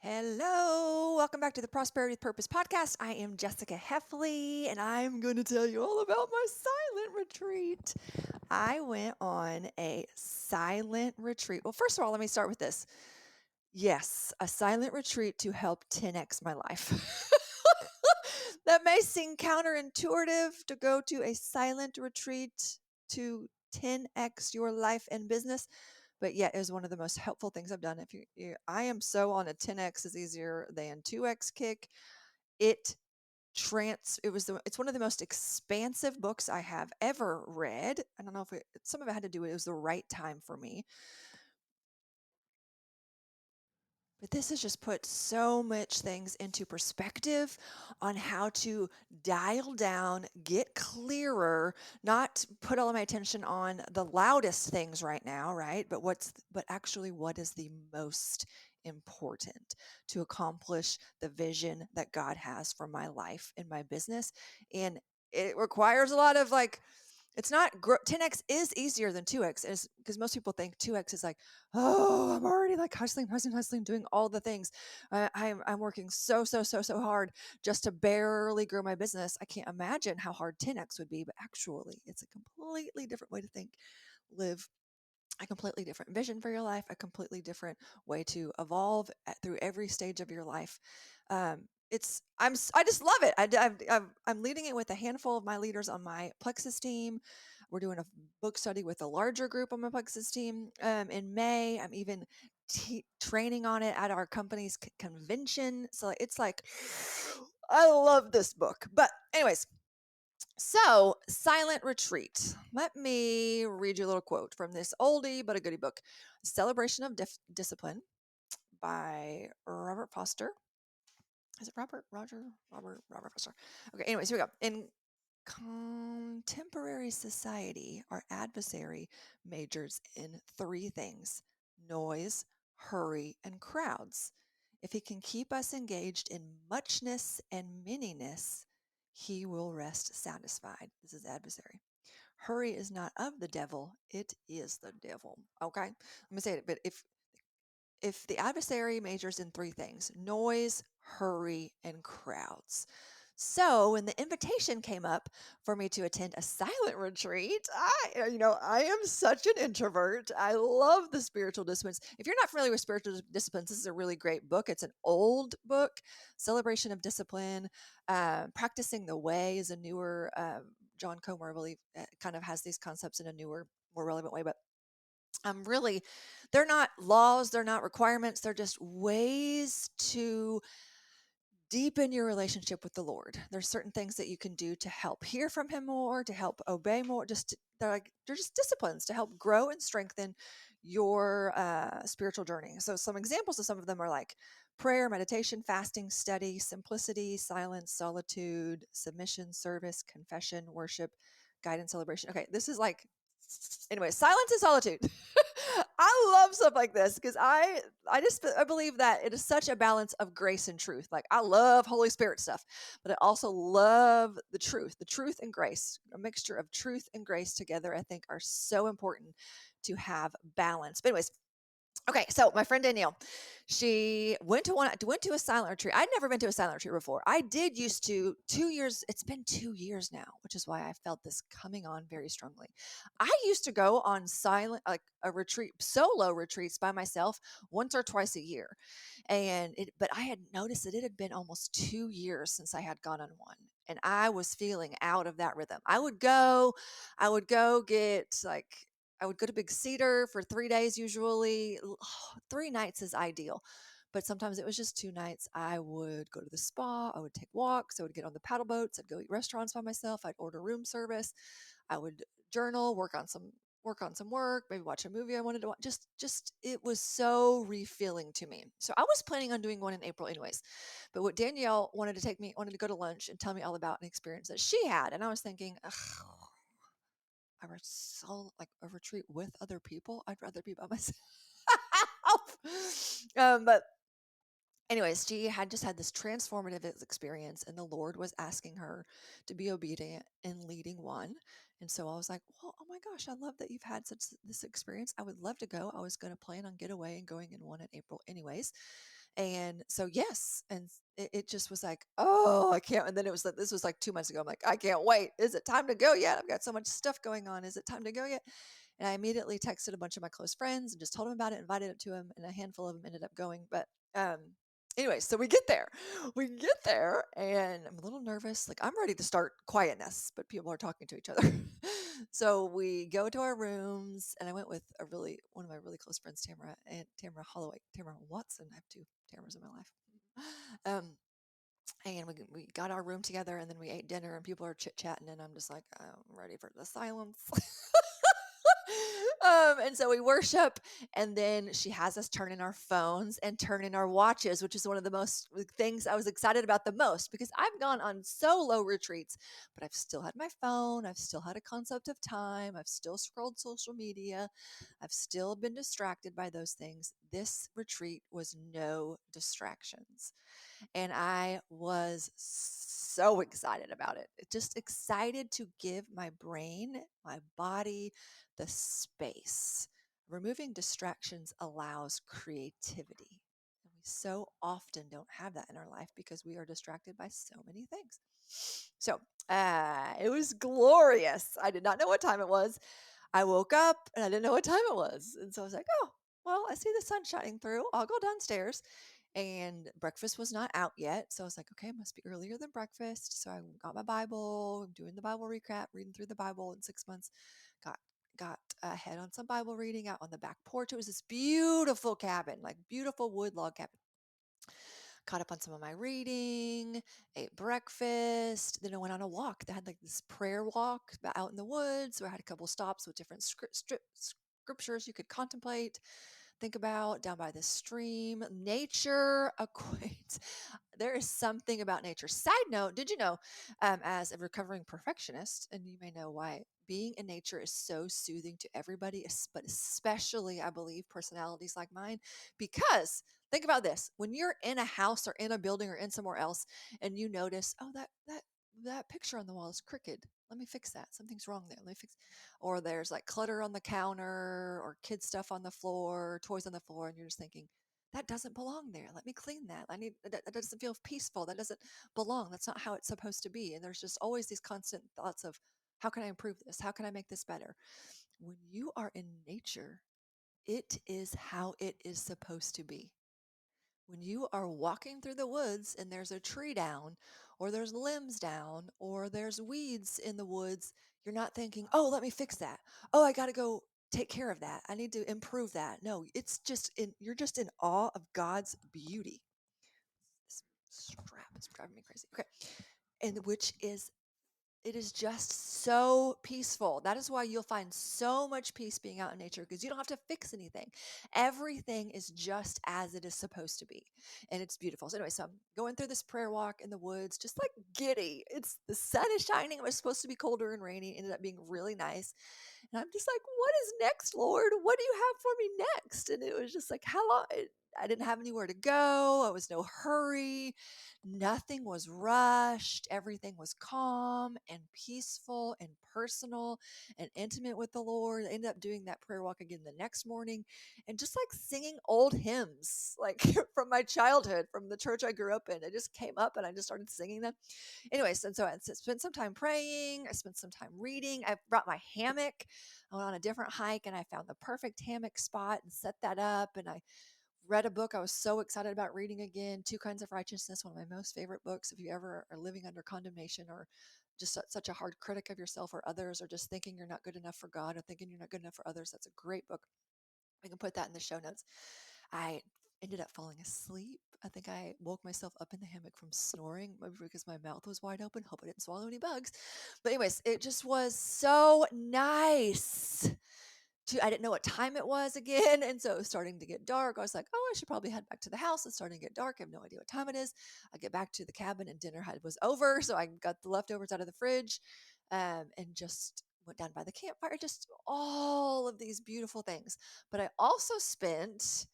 Hello, welcome back to the Prosperity with Purpose podcast. I am Jessica Heffley, and I'm going to tell you all about my silent retreat. I went on a silent retreat. Well, first of all, let me start with this. Yes, a silent retreat to help 10x my life. That may seem counterintuitive to go to a silent retreat to 10x your life and business, but yet is one of the most helpful things I've done. I am so on a 10x is easier than 2x kick. It's one of the most expansive books I have ever read. I don't know if some of it had to do with it was the right time for me. But this has just put so much things into perspective on how to dial down, get clearer, not put all of my attention on the loudest things right now, right? But actually what is the most important to accomplish the vision that God has for my life and my business. And it requires a lot of it's not 10x is easier than 2x is because most people think 2x is like, oh, I'm already like hustling, doing all the things. I'm working so hard just to barely grow my business. I can't imagine how hard 10x would be, but actually it's a completely different way to think, live, a completely different vision for your life, a completely different way to evolve through every stage of your life. I just love it. I'm leading it with a handful of my leaders on my Plexus team. We're doing a book study with a larger group on my Plexus team in May. I'm even training on it at our company's convention. So it's like, I love this book. But anyways, so, Silent Retreat. Let me read you a little quote from this oldie but a goodie book, Celebration of Discipline by Robert Foster. Is it Robert? Roger? Robert Foster. Okay, anyways, here we go. In contemporary society, our adversary majors in three things: noise, hurry, and crowds. If he can keep us engaged in muchness and manyness, he will rest satisfied. This is adversary. Hurry is not of the devil, it is the devil. Okay, let me say it. But if the adversary majors in three things: noise, hurry, and crowds. So when the invitation came up for me to attend a silent retreat, I am such an introvert. I love the spiritual disciplines. If you're not familiar with spiritual disciplines, this is a really great book. It's an old book, Celebration of Discipline. Practicing the Way is a newer, John Comer, I believe, kind of has these concepts in a newer, more relevant way. But really, they're not laws, they're not requirements, they're just ways to deepen your relationship with the Lord. There's certain things that you can do to help hear from Him more, to help obey more. They're just disciplines to help grow and strengthen your spiritual journey. So some examples of some of them are like prayer, meditation, fasting, study, simplicity, silence, solitude, submission, service, confession, worship, guidance, celebration. Okay, this is like, anyway, silence and solitude. I love stuff like this because I believe that it is such a balance of grace and truth. Like, I love Holy Spirit stuff, but I also love the truth and grace. A mixture of truth and grace together, I think, are so important to have balance. But anyways, okay, so my friend Danielle, she went to a silent retreat. I'd never been to a silent retreat before. I did used to 2 years. It's been 2 years now, which is why I felt this coming on very strongly. I used to go on like a retreat, solo retreats by myself once or twice a year, but I had noticed that it had been almost 2 years since I had gone on one, and I was feeling out of that rhythm. I would go get like I would go to Big Cedar for 3 days usually. 3 nights is ideal, but sometimes it was just 2 nights. I would go to the spa, I would take walks, I would get on the paddle boats, I'd go eat restaurants by myself, I'd order room service, I would journal, work, maybe watch a movie I wanted to watch. Just it was so refilling to me. So I was planning on doing one in April anyways. But what Danielle wanted to go to lunch and tell me all about an experience that she had. And I was thinking, ugh, like a retreat with other people. I'd rather be by myself. But anyways, she had just had this transformative experience, and the Lord was asking her to be obedient in leading one. And so I was like, well, oh my gosh, I love that you've had this experience. I would love to go. I was going to plan on get away and going in one in April anyways. And so, yes. And it just was like, oh, I can't. And then it was like, this was like 2 months ago. I'm like, I can't wait. Is it time to go yet? I've got so much stuff going on. Is it time to go yet? And I immediately texted a bunch of my close friends and just told them about it, invited it to them, and a handful of them ended up going. But anyway, so we get there. We get there, and I'm a little nervous. Like, I'm ready to start quietness, but people are talking to each other. So we go to our rooms, and I went with one of my really close friends, Tamara Holloway, Tamara Watson. I have two Tamaras in my life. And we got our room together, and then we ate dinner, and people are chit chatting, and I'm just like, I'm ready for the silence. And so we worship, and then she has us turn in our phones and turn in our watches, which is one of the most things I was excited about the most, because I've gone on solo retreats, but I've still had my phone. I've still had a concept of time. I've still scrolled social media. I've still been distracted by those things. This retreat was no distractions. And I was so excited about it. Just excited to give my brain, my body, the space. Removing distractions allows creativity. And we so often don't have that in our life because we are distracted by so many things. So it was glorious. I did not know what time it was. I woke up and I didn't know what time it was. And so I was like, oh, well, I see the sun shining through. I'll go downstairs. And breakfast was not out yet. So I was like, okay, it must be earlier than breakfast. So I got my Bible, I'm doing the Bible recap, reading through the Bible in 6 months. Got ahead on some Bible reading out on the back porch. It was this beautiful cabin, like beautiful wood log cabin. Caught up on some of my reading, ate breakfast. Then I went on a walk. They had like this prayer walk out in the woods where I had a couple stops with different scriptures you could contemplate, think about, down by the stream. Nature equates. There is something about nature. Side note, did you know, as a recovering perfectionist, and you may know why, being in nature is so soothing to everybody, but especially, I believe, personalities like mine, because think about this. When you're in a house or in a building or in somewhere else and you notice, oh, that picture on the wall is crooked. Let me fix that. Something's wrong there. Let me fix. Or there's like clutter on the counter or kid stuff on the floor, toys on the floor, and you're just thinking, that doesn't belong there. Let me clean that. That doesn't feel peaceful. That doesn't belong. That's not how it's supposed to be. And there's just always these constant thoughts of, how can I improve this? How can I make this better? When you are in nature, it is how it is supposed to be. When you are walking through the woods and there's a tree down, or there's limbs down, or there's weeds in the woods, you're not thinking, oh, let me fix that. Oh, I got to go take care of that. I need to improve that. No, you're just in awe of God's beauty. This strap is driving me crazy. Okay. And it is just so peaceful. That is why you'll find so much peace being out in nature, because you don't have to fix anything. Everything is just as it is supposed to be. And it's beautiful. So anyway, so I'm going through this prayer walk in the woods, just like giddy. The sun is shining. It was supposed to be colder and rainy. It ended up being really nice. And I'm just like, what is next, Lord? What do you have for me next? And it was just like, how long? I didn't have anywhere to go. I was no hurry. Nothing was rushed. Everything was calm and peaceful and personal and intimate with the Lord. I ended up doing that prayer walk again the next morning and just like singing old hymns, like from my childhood, from the church I grew up in. I just came up and I just started singing them. Anyways, and so I spent some time praying. I spent some time reading. I brought my hammock. I went on a different hike and I found the perfect hammock spot and set that up. And I read a book I was so excited about reading again, Two Kinds of Righteousness, one of my most favorite books. If you ever are living under condemnation or just such a hard critic of yourself or others, or just thinking you're not good enough for God or thinking you're not good enough for others, that's a great book. I can put that in the show notes. I ended up falling asleep. I think I woke myself up in the hammock from snoring, maybe because my mouth was wide open. Hope I didn't swallow any bugs. But anyways, it just was so nice. I didn't know what time it was again. And so it was starting to get dark. I was like, oh, I should probably head back to the house. It's starting to get dark. I have no idea what time it is. I get back to the cabin and was over. So I got the leftovers out of the fridge and just went down by the campfire, just all of these beautiful things. But I also spent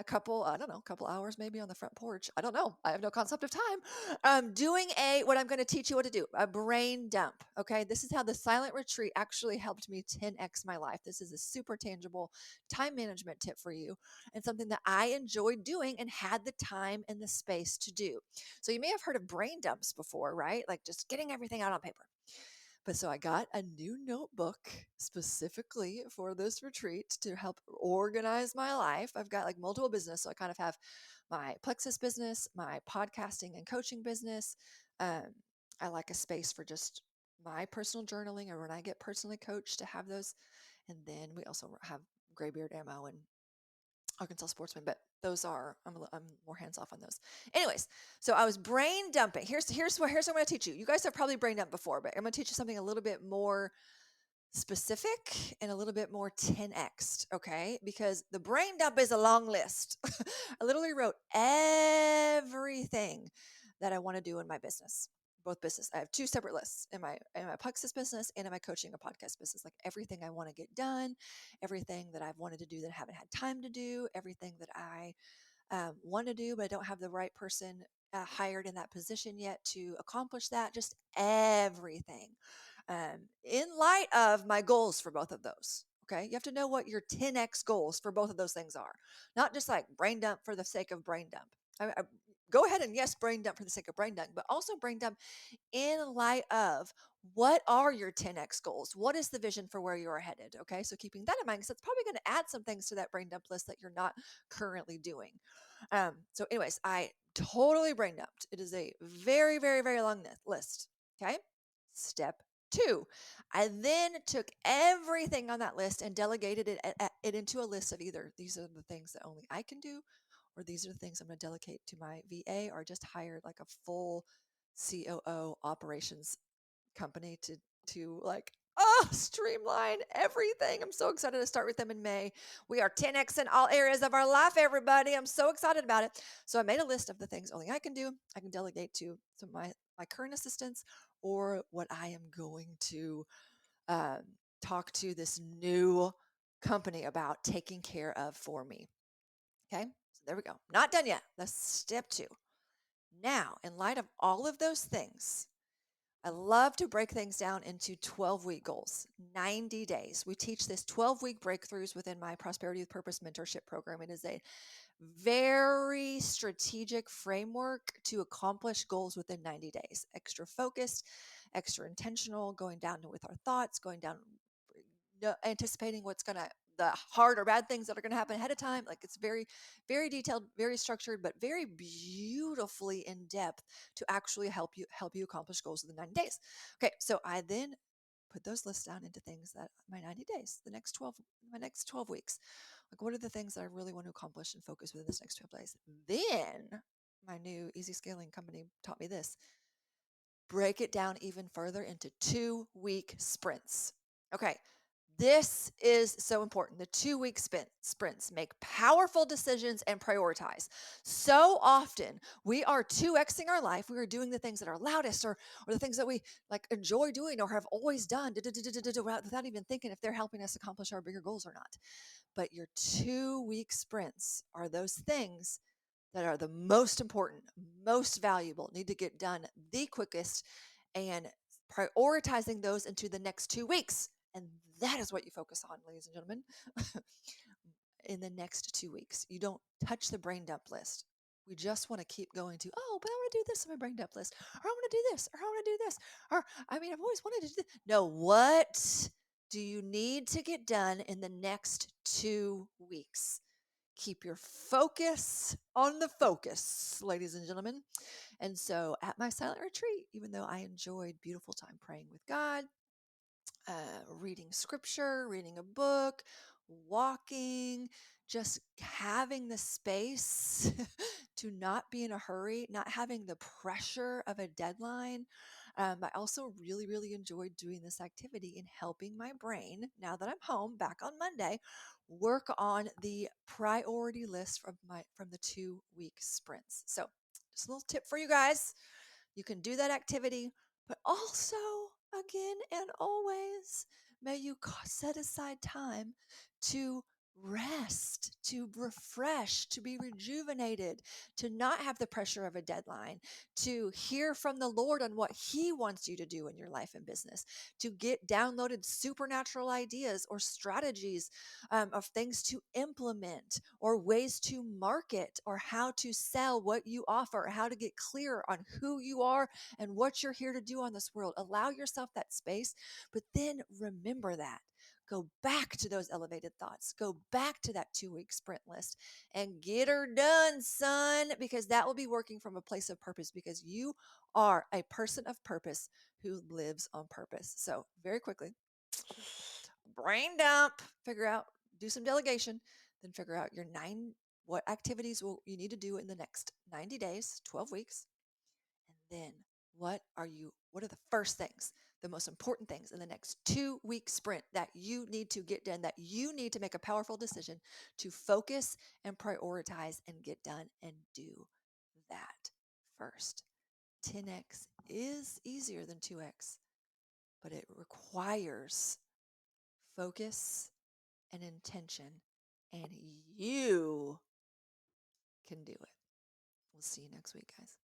I don't know, a couple hours maybe on the front porch. I don't know. I have no concept of time. Doing what I'm going to teach you what to do, a brain dump. Okay. This is how the silent retreat actually helped me 10x my life. This is a super tangible time management tip for you and something that I enjoyed doing and had the time and the space to do. So you may have heard of brain dumps before, right? Like just getting everything out on paper. But so I got a new notebook specifically for this retreat to help organize my life. I've got like multiple business. So I kind of have my Plexus business, my podcasting and coaching business. Um, I like a space for just my personal journaling or when I get personally coached to have those. And then we also have Graybeard Ammo and Arkansas Sportsman, but those are I'm more hands off on those. Anyways, so I was brain dumping. Here's what I'm going to teach you. You guys have probably brain dumped before, but I'm going to teach you something a little bit more specific and a little bit more 10x, okay? Because the brain dump is a long list. I literally wrote everything that I want to do in my business. Both business. I have two separate lists in my Plexus business and in my coaching and podcast business. Like everything I want to get done, everything that I've wanted to do that I haven't had time to do, everything that I want to do, but I don't have the right person hired in that position yet to accomplish that. Just everything in light of my goals for both of those. Okay. You have to know what your 10x goals for both of those things are, not just like brain dump for the sake of brain dump. Go ahead and yes, brain dump for the sake of brain dump, but also brain dump in light of what are your 10x goals? What is the vision for where you are headed? Okay. So keeping that in mind, because it's probably going to add some things to that brain dump list that you're not currently doing. So anyways, I totally brain dumped. It is a very, very, very long list. Okay. Step 2, I then took everything on that list and delegated it into a list of either these are the things that only I can do, or these are the things I'm going to delegate to my VA, or just hired like a full COO operations company to like streamline everything. I'm so excited to start with them in May. We are 10x in all areas of our life, everybody. I'm so excited about it. So I made a list of the things only I can do. I can delegate to some of my current assistants, or what I am going to um, talk to this new company about taking care of for me. Okay, so there we go. Not done yet. That's step 2. Now, in light of all of those things, I love to break things down into 12-week goals, 90 days. We teach this 12-week breakthroughs within my Prosperity with Purpose mentorship program. It is a very strategic framework to accomplish goals within 90 days. Extra focused, extra intentional, going down with our thoughts, going down, anticipating what's going to, the hard or bad things that are going to happen ahead of time. Like it's very, very detailed, very structured, but very beautifully in depth to actually help you accomplish goals within 90 days. Okay, so I then put those lists down into things that my 90 days, my next 12 weeks. Like what are the things that I really want to accomplish and focus within this next 12 days? Then my new easy scaling company taught me this. Break it down even further into 2-week sprints. Okay, this is so important. The 2-week sprints make powerful decisions and prioritize. So often we are 2xing our life. We are doing the things that are loudest, or the things that we like enjoy doing or have always done without even thinking if they're helping us accomplish our bigger goals or not. But your 2-week sprints are those things that are the most important, most valuable, need to get done the quickest, and prioritizing those into the next 2 weeks. And that is what you focus on, ladies and gentlemen, in the next 2 weeks. You don't touch the brain dump list. We just want to keep going to, oh, but I want to do this on my brain dump list, or I want to do this, or I want to do this, or I've always wanted to do this. No, what do you need to get done in the next 2 weeks? Keep your focus on the focus, ladies and gentlemen. And so at my silent retreat, even though I enjoyed beautiful time praying with God, reading scripture, reading a book, walking, just having the space to not be in a hurry, not having the pressure of a deadline. I also really, really enjoyed doing this activity in helping my brain, now that I'm home back on Monday, work on the priority list from the 2-week sprints. So just a little tip for you guys. You can do that activity, but also, again and always, may you set aside time to rest, to refresh, to be rejuvenated, to not have the pressure of a deadline, to hear from the Lord on what He wants you to do in your life and business, to get downloaded supernatural ideas or strategies of things to implement or ways to market or how to sell what you offer, or how to get clear on who you are and what you're here to do on this world. Allow yourself that space, but then remember that. Go back to those elevated thoughts. Go back to that 2 week sprint list and get her done, son, because that will be working from a place of purpose, because you are a person of purpose who lives on purpose. So, very quickly, brain dump, figure out, do some delegation, then figure out your what activities you need to do in the next 90 days, 12 weeks. And then what are the first things, the most important things in the next 2 week sprint that you need to get done, that you need to make a powerful decision to focus and prioritize and get done, and do that first. 10x is easier than 2x, but it requires focus and intention, and you can do it. We'll see you next week, guys.